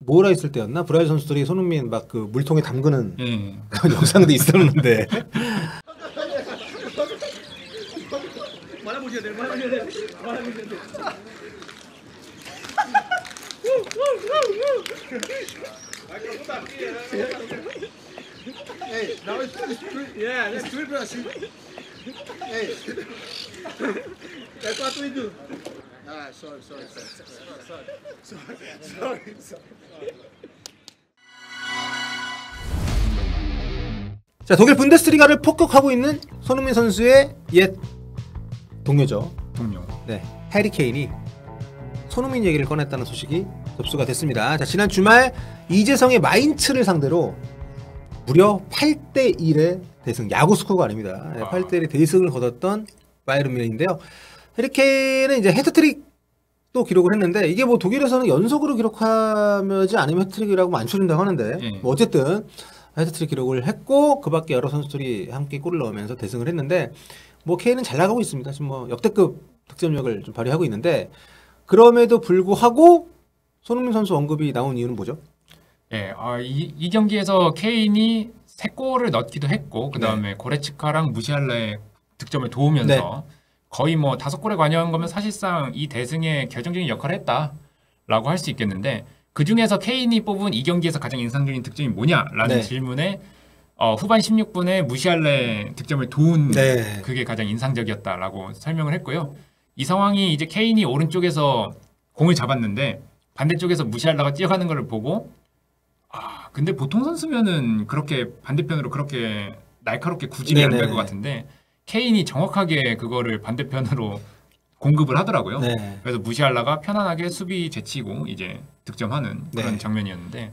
모으라 있을 때였나? 브라질 선수들이 손흥민 막 그 물통에 담그는 그런 영상도 있었는데. Hey, now it's yeah, let's do it, Brasil. Hey, that's what we do. Ah, sorry. 자, 독일 분데스리가를 폭격하고 있는 손흥민 선수의 옛 동료죠. 네, 해리 케인이 손흥민 얘기를 꺼냈다는 소식이 접수가 됐습니다. 자, 지난 주말 이재성의 마인츠를 상대로 무려 8대1의 대승, 야구 스코어가 아닙니다. 8대1의 대승을 거뒀던 바이에른 뮌헨인데요. 해리 케인은 이제 해트트릭도 기록을 했는데, 이게 뭐 독일에서는 연속으로 기록하지 않으면 해트트릭이라고 안 추린다고 하는데, 뭐 어쨌든 해트트릭 기록을 했고, 그 밖에 여러 선수들이 함께 골을 넣으면서 대승을 했는데, 뭐 케인은 잘 나가고 있습니다. 지금 뭐 역대급 득점력을 좀 발휘하고 있는데, 그럼에도 불구하고 손흥민 선수 언급이 나온 이유는 뭐죠? 예, 이 경기에서 케인이 3골을 넣기도 했고, 그 다음에 고레츠카랑 무시알라의 득점을 도우면서 거의 뭐 5골에 관여한 거면 사실상 이 대승에 결정적인 역할을 했다라고 할 수 있겠는데, 그 중에서 케인이 뽑은 이 경기에서 가장 인상적인 득점이 뭐냐라는 질문에 후반 16분에 무시알라의 득점을 도운 그게 가장 인상적이었다라고 설명을 했고요. 이 상황이 이제 케인이 오른쪽에서 공을 잡았는데 반대쪽에서 무시알라가 뛰어가는 걸 보고, 근데 보통 선수면은 그렇게 반대편으로 그렇게 날카롭게 구질이 안 될 것 같은데 케인이 정확하게 그거를 반대편으로 공급을 하더라고요. 그래서 무시알라가 편안하게 수비 제치고 이제 득점하는 그런 장면이었는데,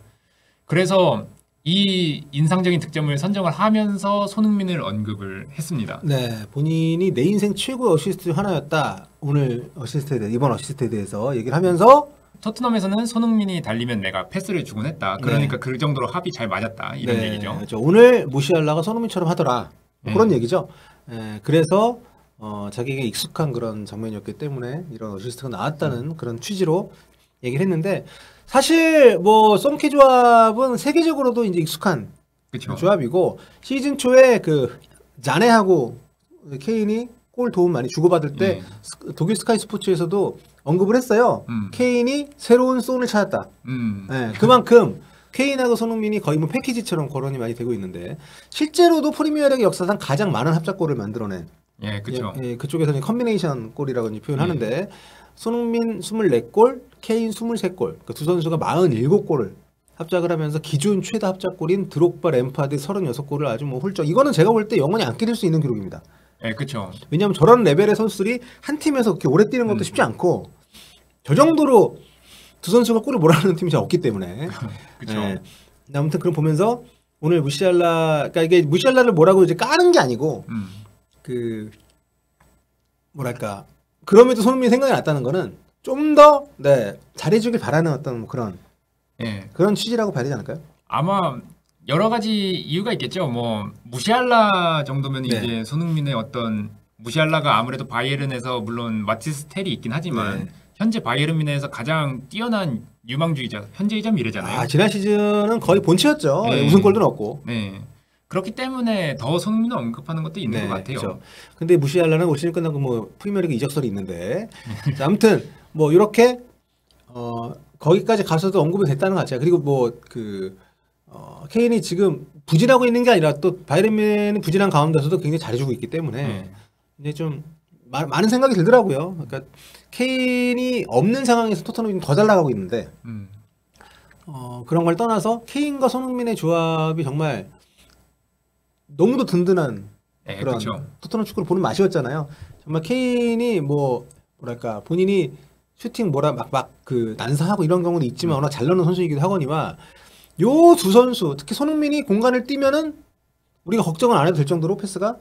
그래서 이 인상적인 득점을 선정을 하면서 손흥민을 언급을 했습니다. 네, 본인이 내 인생 최고의 어시스트 중 하나였다. 오늘 어시스트에 대해, 이번 어시스트에 대해서 얘기를 하면서 토트넘에서는 손흥민이 달리면 내가 패스를 주곤 했다. 그러니까 그 정도로 합이 잘 맞았다. 이런 얘기죠. 그렇죠. 오늘 무시알라가 손흥민처럼 하더라. 뭐 그런 얘기죠. 그래서 자기에게 익숙한 그런 장면이었기 때문에 이런 어시스트가 나왔다는 그런 취지로 얘기를 했는데, 사실 뭐 썸케 조합은 세계적으로도 이제 익숙한 조합이고, 시즌 초에 그 자네하고 케인이 골 도움 많이 주고받을 때 독일 스카이 스포츠에서도 언급을 했어요. 케인이 새로운 손을 찾았다. 그만큼 케인하고 손흥민이 거의 뭐 패키지처럼 거론이 많이 되고 있는데, 실제로도 프리미어리그 역사상 가장 많은 합작골을 만들어낸, 그쪽에서는 컨비네이션 골이라고 표현하는데, 손흥민 24골, 케인 23골, 그러니까 두 선수가 47골을 합작을 하면서 기존 최다 합작골인 드록바, 램파드 36골을 아주 뭐 훌쩍, 이거는 제가 볼 때 영원히 안 깨질 수 있는 기록입니다. 그렇죠. 왜냐하면 저런 레벨의 선수들이 한 팀에서 그렇게 오래 뛰는 것도 쉽지 않고, 저 정도로 두 선수가 골을 몰아넣는 팀이 잘 없기 때문에. 아무튼 그럼 보면서 오늘 무시알라, 그러니까 이게 무시알라를 뭐라고 이제 까는 게 아니고, 그 뭐랄까, 그럼에도 손흥민이 생각이 났다는 거는 좀 더 잘해주길 바라는 어떤 뭐 그런 그런 취지라고 봐야 되지 않을까요? 아마 여러 가지 이유가 있겠죠. 뭐 무시알라 정도면 이제 손흥민의 어떤, 무시알라가 아무래도 바이에른에서 물론 마티스 텔이 있긴 하지만 현재 바이에른 뮌헨에서 가장 뛰어난 유망주이자 현재이자 미래잖아요. 지난 시즌은 거의 본체였죠. 우승골도 넣었고. 그렇기 때문에 더 손흥민을 언급하는 것도 있는 것 같아요. 그렇죠. 근데 무시알라는 올 시즌 끝나고 뭐 프리미어리그 이적설이 있는데, 자, 아무튼 뭐 이렇게 거기까지 가서도 언급이 됐다는 것 같아요. 그리고 뭐 케인이 지금 부진하고 있는 게 아니라 또 바이에른 뮌헨은 부진한 가운데서도 굉장히 잘해주고 있기 때문에 이제 좀 많은 생각이 들더라고요. 그러니까 케인이 없는 상황에서 토트넘이 더 잘 나가고 있는데, 그런 걸 떠나서 케인과 손흥민의 조합이 정말 너무도 든든한 그런 토트넘 축구를 보는 맛이었잖아요. 정말 케인이 뭐랄까 본인이 슈팅 막 그 난사하고 이런 경우도 있지만 워낙 잘 넣는 선수이기도 하거니와, 요 두 선수 특히 손흥민이 공간을 띄면은 우리가 걱정을 안 해도 될 정도로 패스가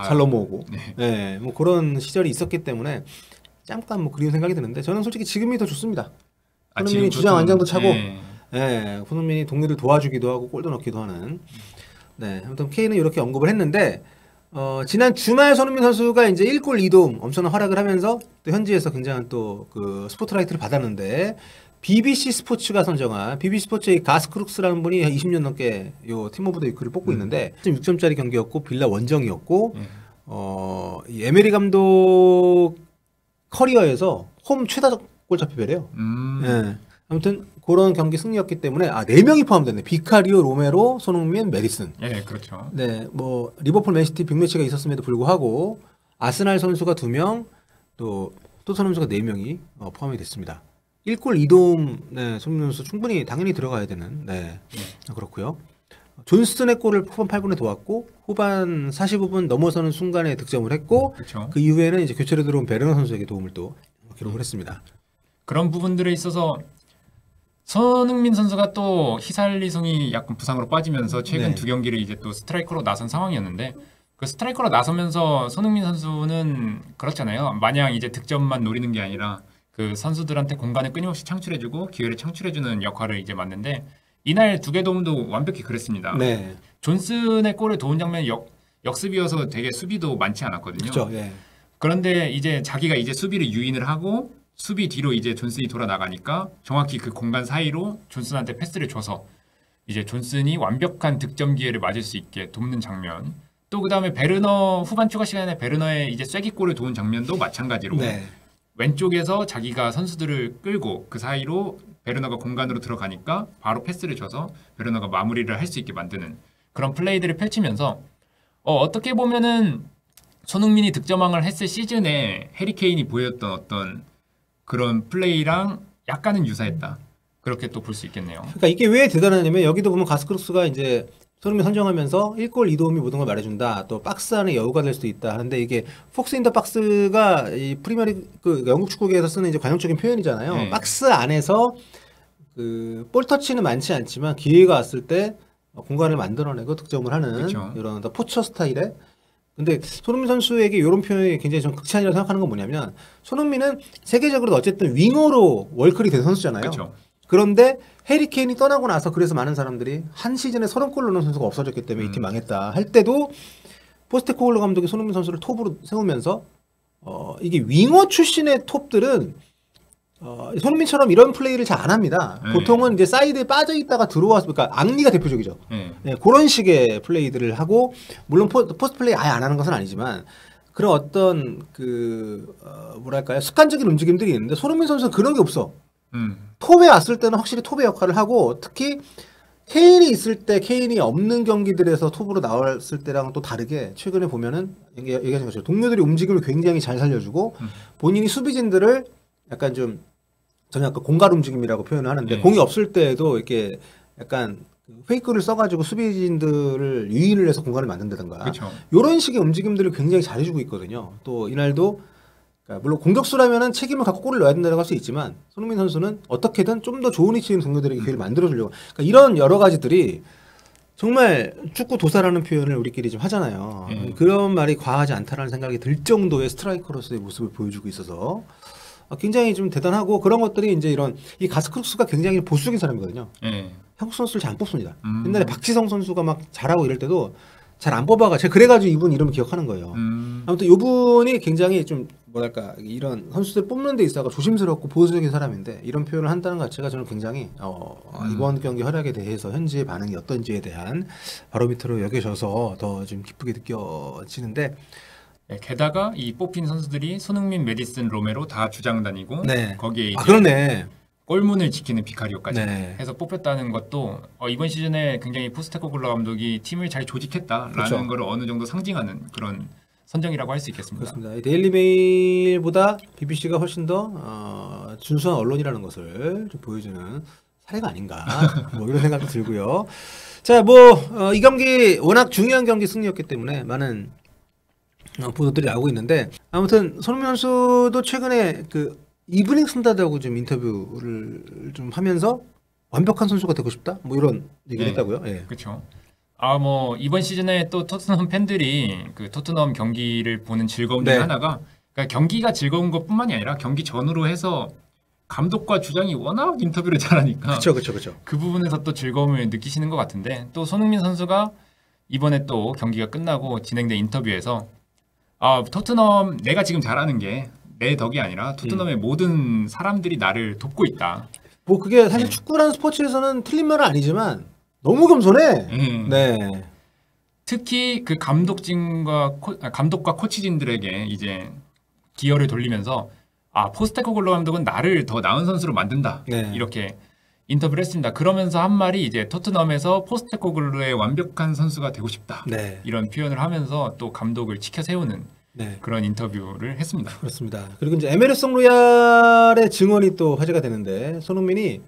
잘 넘어오고, 뭐 그런 시절이 있었기 때문에 잠깐 뭐 그리운 생각이 드는데, 저는 솔직히 지금이 더 좋습니다. 손흥민이 주장 완장도 차고, 손흥민이 동료들 도와주기도 하고 골도 넣기도 하는. 아무튼 케인은 이렇게 언급을 했는데, 지난 주말 손흥민 선수가 이제 1골 2도움 엄청난 활약을 하면서 또 현지에서 굉장한 또 그 스포트라이트를 받았는데, BBC 스포츠가 선정한 BBC 스포츠의 가스크룩스라는 분이 한 20년 넘게 요 팀 오브 더 위크를 뽑고 있는데 6점짜리 경기였고 빌라 원정이었고 이 에메리 감독 커리어에서 홈 최다 골잡이배래요. 예. 아무튼 그런 경기 승리였기 때문에 4명이 포함됐네. 비카리오, 로메로, 손흥민, 메디슨. 예, 그렇죠. 네, 뭐 리버풀 맨시티 빅매치가 있었음에도 불구하고 아스날 선수가 2명, 또 토트넘 선수가 4명이 포함이 됐습니다. 1골 2도움, 네, 손흥민 선수 충분히 당연히 들어가야 되는, 네, 그렇고요. 존슨의 골을 후반 8분에 도왔고 후반 45분 넘어서는 순간에 득점을 했고 그렇죠. 그 이후에는 이제 교체로 들어온 베르너 선수에게 도움을 또 기록을 했습니다. 그런 부분들에 있어서 손흥민 선수가 또 히살리송이 약간 부상으로 빠지면서 최근 네. 2경기를 이제 또 스트라이커로 나선 상황이었는데 그 스트라이커로 나서면서 손흥민 선수는 그렇잖아요. 마냥 이제 득점만 노리는 게 아니라 그 선수들한테 공간을 끊임없이 창출해주고 기회를 창출해주는 역할을 이제 맡는데 이날 2개 도움도 완벽히 그랬습니다. 네, 존슨의 골을 도운 장면이 역습이어서 되게 수비도 많지 않았거든요. 그렇죠. 예. 그런데 이제 자기가 이제 수비를 유인을 하고 수비 뒤로 이제 존슨이 돌아 나가니까 정확히 그 공간 사이로 존슨한테 패스를 줘서 이제 존슨이 완벽한 득점 기회를 맞을 수 있게 돕는 장면. 또 그다음에 베르너 후반 추가 시간에 베르너의 이제 쐐기골을 도운 장면도 마찬가지로 네. 왼쪽에서 자기가 선수들을 끌고 그 사이로 베르너가 공간으로 들어가니까 바로 패스를 줘서 베르너가 마무리를 할 수 있게 만드는 그런 플레이들을 펼치면서 어떻게 보면은 손흥민이 득점왕을 했을 시즌에 해리 케인이 보였던 어떤 그런 플레이랑 약간은 유사했다. 그렇게 또 볼 수 있겠네요. 그러니까 이게 왜 대단하냐면 여기도 보면 가스크룩스가 이제 손흥민 선정하면서 1골 2도움이 모든 걸 말해준다. 또 박스 안에 여우가 될 수도 있다. 하는데 이게 폭스 인 더 박스가 이 프리미어리그 영국 축구계에서 쓰는 이제 관용적인 표현이잖아요. 네. 박스 안에서 그 볼 터치는 많지 않지만 기회가 왔을 때 공간을 만들어내고 득점을 하는 그쵸. 이런 포처 스타일의. 근데 손흥민 선수에게 이런 표현이 굉장히 좀 극찬이라고 생각하는 건 뭐냐면 손흥민은 세계적으로 어쨌든 윙어로 월클이 된 선수잖아요. 그렇죠. 그런데 해리 케인이 떠나고 나서 그래서 많은 사람들이 한 시즌에 30골 넣는 선수가 없어졌기 때문에 이 팀 망했다 할 때도 포스테코글루 감독이 손흥민 선수를 톱으로 세우면서 이게 윙어 출신의 톱들은 손흥민처럼 이런 플레이를 잘 안 합니다. 네. 보통은 이제 사이드에 빠져 있다가 들어와서 그러니까 앙리가 대표적이죠. 네. 네, 그런 식의 플레이들을 하고 물론 포스트 플레이 아예 안 하는 것은 아니지만 그런 어떤 뭐랄까요 습관적인 움직임들이 있는데 손흥민 선수는 그런 게 없어. 톱에 왔을 때는 확실히 톱의 역할을 하고 특히 케인이 있을 때 케인이 없는 경기들에서 톱으로 나왔을 때랑 또 다르게 최근에 보면은 얘기하신 것처럼 동료들이 움직임을 굉장히 잘 살려주고 본인이 수비진들을 약간 좀 저는 약간 공갈 움직임이라고 표현을 하는데 공이 없을 때에도 이렇게 약간 페이크를 써가지고 수비진들을 유인을 해서 공간을 만든다든가 그렇죠. 이런 식의 움직임들을 굉장히 잘해주고 있거든요. 또 이날도 그러니까 물론 공격수라면은 책임을 갖고 골을 넣어야 된다고 할 수 있지만 손흥민 선수는 어떻게든 좀 더 좋은 위치에 있는 동료들에게 기회를 만들어주려고 그러니까 이런 여러 가지들이 정말 축구 도사라는 표현을 우리끼리 좀 하잖아요. 그런 말이 과하지 않다라는 생각이 들 정도의 스트라이커로서의 모습을 보여주고 있어서 굉장히 좀 대단하고 그런 것들이 이제 이런 이 가스크룩스가 굉장히 보수적인 사람이거든요. 네. 한국 선수를 잘 안 뽑습니다. 옛날에 박지성 선수가 막 잘하고 이럴 때도 잘 안 뽑아가. 제가 그래가지고 이분 이름을 기억하는 거예요. 아무튼 이분이 굉장히 좀 뭐랄까 이런 선수들 뽑는 데 있어서 조심스럽고 보수적인 사람인데 이런 표현을 한다는 것 자체가 저는 굉장히 이번 경기 활약에 대해서 현지의 반응이 어떤지에 대한 바로미터로 여겨져서 더 좀 기쁘게 느껴지는데 네, 게다가 이 뽑힌 선수들이 손흥민, 메디슨, 로메로 다 주장단이고 네. 거기에 이제 그러네. 골문을 지키는 비카리오까지 네. 해서 뽑혔다는 것도 이번 시즌에 굉장히 포스테코글루 감독이 팀을 잘 조직했다라는 그렇죠. 걸 어느 정도 상징하는 그런 선정이라고 할 수 있겠습니다. 그렇습니다. 데일리 메일보다 BBC가 훨씬 더 준수한 언론이라는 것을 좀 보여주는 사례가 아닌가 뭐 이런 생각도 들고요. 자, 뭐 이 경기 워낙 중요한 경기 승리였기 때문에 많은 보도들이 나오고 있는데 아무튼 손흥민 선수도 최근에 그 이브닝 스탠다드하고 좀 인터뷰를 좀 하면서 완벽한 선수가 되고 싶다 뭐 이런 얘기를 했다고요. 예. 그렇죠. 뭐 이번 시즌에 또 토트넘 팬들이 그 토트넘 경기를 보는 즐거움 중 하나가 그러니까 경기가 즐거운 것뿐만이 아니라 경기 전후로 해서 감독과 주장이 워낙 인터뷰를 잘하니까 그렇죠. 그 부분에서 또 즐거움을 느끼시는 것 같은데 또 손흥민 선수가 이번에 또 경기가 끝나고 진행된 인터뷰에서 토트넘 내가 지금 잘하는 게 내 덕이 아니라 토트넘의 모든 사람들이 나를 돕고 있다. 뭐 그게 사실 네. 축구라는 스포츠에서는 틀린 말은 아니지만 너무 겸손해. 네. 특히 그 감독과 코치진들에게 이제 기여를 돌리면서 포스테코글로 감독은 나를 더 나은 선수로 만든다. 네. 이렇게 인터뷰를 했습니다. 그러면서 한 말이 이제 토트넘에서 포스테코글로의 완벽한 선수가 되고 싶다. 네. 이런 표현을 하면서 또 감독을 치켜 세우는 네. 그런 인터뷰를 했습니다. 그렇습니다. 그리고 이제 에메르송 로얄의 증언이 또 화제가 되는데 손흥민이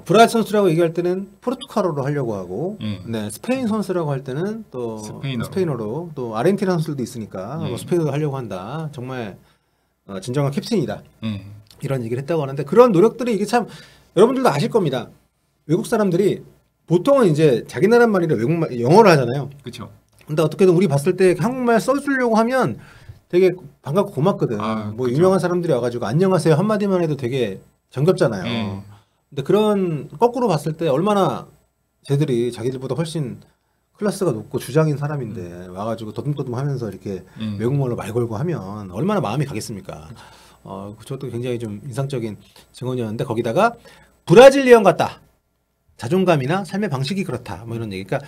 브라질 선수라고 얘기할 때는 포르투갈어로 하려고 하고, 네, 스페인 선수라고 할 때는 또 스페인어로, 또 아르헨티나 선수들도 있으니까 스페인어로 하려고 한다. 정말 진정한 캡틴이다. 이런 얘기를 했다고 하는데 그런 노력들이 이게 참 여러분들도 아실 겁니다. 외국 사람들이 보통은 이제 자기 나라 말이라 외국말 영어를 하잖아요. 그렇죠. 근데 어떻게든 우리 봤을 때 한국말 써주려고 하면 되게 반갑고 고맙거든. 뭐 그쵸. 유명한 사람들이 와가지고 안녕하세요 한마디만 해도 되게 정겹잖아요. 근데 그런 거꾸로 봤을 때 얼마나 쟤들이 자기들보다 훨씬 클래스가 높고 주장인 사람인데 와가지고 더듬더듬하면서 이렇게 외국말로 말 걸고 하면 얼마나 마음이 가겠습니까? 저도 굉장히 좀 인상적인 증언이었는데 거기다가 브라질리언 같다. 자존감이나 삶의 방식이 그렇다. 뭐 이런 얘기. 그러니까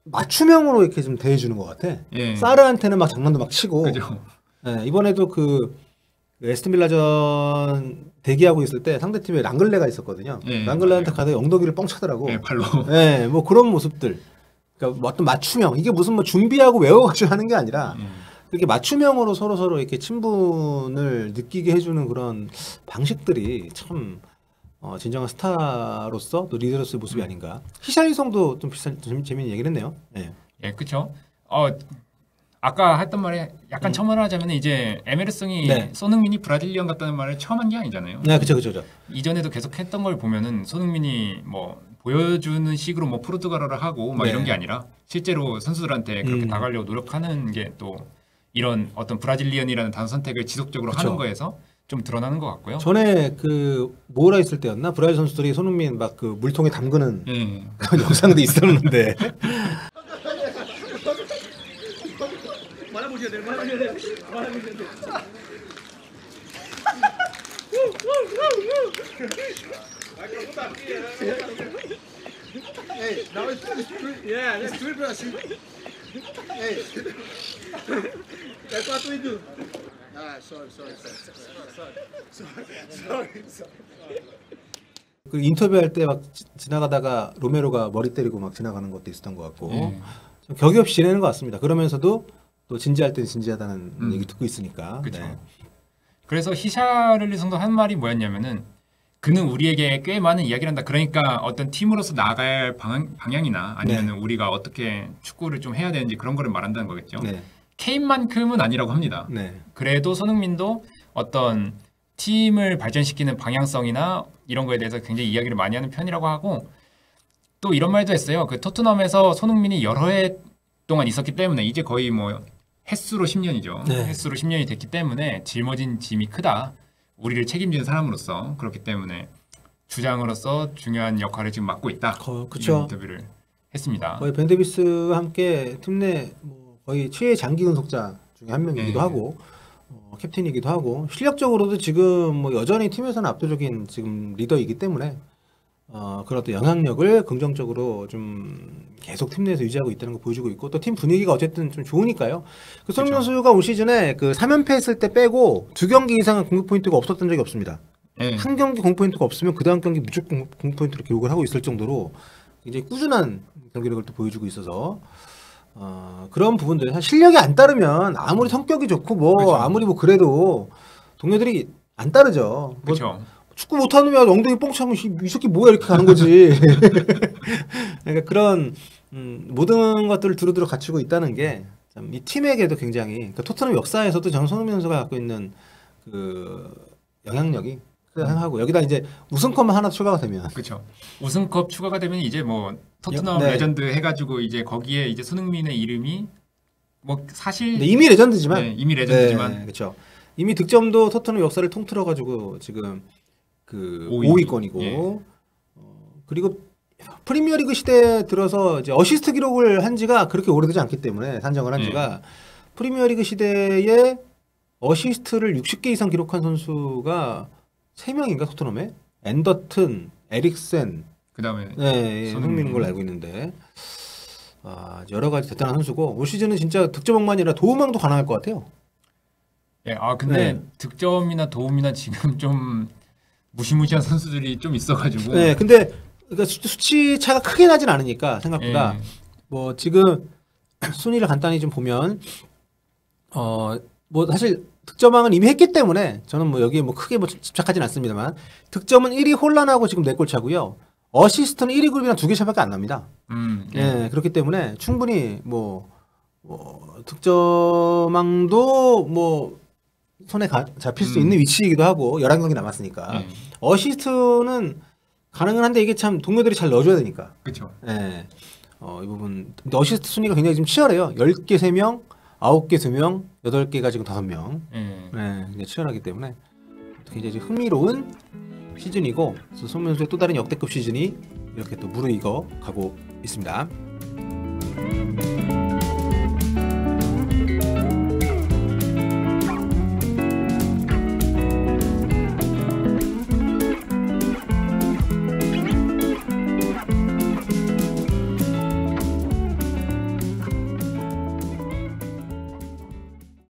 맞춤형으로 이렇게 좀 대해주는 것 같아. 사르한테는 막 장난도 막 치고. 그죠. 네, 이번에도 그 에스턴 빌라전 대기하고 있을 때 상대팀에 랑글레가 있었거든요. 랑글레한테 가서 엉덩이를 뻥 차더라고. 발로. 네, 뭐 그런 모습들. 그러니까 뭐 어떤 맞춤형. 이게 무슨 뭐 준비하고 외워가지고 하는 게 아니라 이렇게 맞춤형으로 서로 이렇게 친분을 느끼게 해주는 그런 방식들이 참 진정한 스타로서 또 리더로서의 모습이 아닌가. 히샬리송도 좀 비슷한 재미있는 얘기를 했네요. 네. 예, 그렇죠. 아까 했던 말에 약간 첨언을 하자면 이제 에메르송이 손흥민이 브라질리언 같다는 말을 처음 한 게 아니잖아요. 네, 그렇죠. 이전에도 계속 했던 걸 보면은 손흥민이 뭐 보여주는 식으로 뭐 포르투갈어를 하고 막 이런 게 아니라 실제로 선수들한테 그렇게 나가려고 노력하는 게 또 이런 어떤 브라질리언이라는 단어 선택을 지속적으로 하는 거에서 좀 드러나는 것 같고요. 전에 그 모라 있을 때였나 브라질 선수들이 손흥민 막 그 물통에 담그는 그런 영상도 있었는데. Hey, now it's yeah, let's do it, Brazil. Hey, that's what we do. Sorry. 그 인터뷰할 때 막 지나가다가 로메로가 머리 때리고 막 지나가는 것도 있었던 것 같고 좀 격이 없이 지내는 것 같습니다. 그러면서도 또 진지할 땐 진지하다는 얘기 듣고 있으니까. 그렇죠. 네. 그래서 히샤를리송도 한 말이 뭐였냐면은 그는 우리에게 꽤 많은 이야기를 한다. 그러니까 어떤 팀으로서 나아갈 방향이나 아니면 우리가 어떻게 축구를 좀 해야 되는지 그런 거를 말한다는 거겠죠. 케인만큼은 아니라고 합니다. 그래도 손흥민도 어떤 팀을 발전시키는 방향성이나 이런 거에 대해서 굉장히 이야기를 많이 하는 편이라고 하고 또 이런 말도 했어요. 그 토트넘에서 손흥민이 여러 해 동안 있었기 때문에 이제 거의 뭐 횟수로 10년이죠. 횟수로 10년이 됐기 때문에 짊어진 짐이 크다. 우리를 책임지는 사람으로서 그렇기 때문에 주장으로서 중요한 역할을 지금 맡고 있다. 이런 인터뷰를 했습니다. 거의 벤 데비스와 함께 팀 내 뭐 거의 최애 장기 근속자 중에 한 명이기도 하고 캡틴이기도 하고 실력적으로도 지금 뭐 여전히 팀에서는 압도적인 지금 리더이기 때문에 그런 어떤 영향력을 긍정적으로 좀 계속 팀 내에서 유지하고 있다는 거 보여주고 있고 또 팀 분위기가 어쨌든 좀 좋으니까요. 그 손흥민 선수가 올 시즌에 그 3연패 했을 때 빼고 2경기 이상은 공격 포인트가 없었던 적이 없습니다. 한 경기 공격 포인트가 없으면 그 다음 경기 무조건 공격 포인트로 기록을 하고 있을 정도로 굉장히 꾸준한 경기력을 또 보여주고 있어서 그런 부분들 사실 실력이 안 따르면 아무리 성격이 좋고 뭐 아무리 뭐 그래도 동료들이 안 따르죠. 그렇죠. 축구 못하는 애 엉덩이 뻥 차면 이 새끼 뭐야 이렇게 가는 거지. 그러니까 그런 모든 것들을 두루두루 갖추고 있다는 게 이 팀에게도 굉장히 그러니까 토트넘 역사에서도 저는 손흥민 선수가 갖고 있는 그 영향력이 하고 여기다 이제 우승컵만 하나 추가가 되면 그렇죠. 우승컵 추가가 되면 이제 뭐 토트넘 레전드 해가지고 이제 거기에 이제 손흥민의 이름이 뭐 사실 이미 레전드지만 이미 레전드지만 그렇죠. 이미 득점도 토트넘 역사를 통틀어 가지고 지금 그 5위권이고 그리고 프리미어리그 시대에 들어서 이제 어시스트 기록을 한 지가 그렇게 오래되지 않기 때문에 산정을 한 지가 프리미어리그 시대에 어시스트를 60개 이상 기록한 선수가 3명인가 토트넘에 앤더튼, 에릭센, 그다음에 네, 손흥민인 걸로 알고 있는데 여러 가지 대단한 선수고 올 시즌은 진짜 득점왕만이 아니라 도움왕도 가능할 것 같아요. 예, 근데 네. 득점이나 도움이나 지금 좀 무시무시한 선수들이 좀 있어가지고. 네, 근데 그러니까 수치 차가 크게 나진 않으니까 생각보다 예. 뭐 지금 순위를 간단히 좀 보면 뭐 사실 득점왕은 이미 했기 때문에 저는 뭐 여기에 뭐 크게 뭐 집착하진 않습니다만 득점은 1위 홀란하고 지금 4골 차고요. 어시스트는 1위 그룹이랑 2개 차밖에 안 납니다. 예, 그렇기 때문에 충분히 뭐 득점왕도 뭐 손에 잡힐 수 있는 위치이기도 하고 11경기 남았으니까 예. 어시스트는 가능은 한데 이게 참 동료들이 잘 넣어줘야 되니까. 그렇죠. 예. 이 부분 근데 어시스트 순위가 굉장히 지금 치열해요. 10개 3명, 9개 2명, 8개가 지금 5명. 예. 굉장히 치열하기 때문에 굉장히 흥미로운 시즌이고 손흥민 선수의 또 다른 역대급 시즌이 이렇게 또 무르익어 가고 있습니다.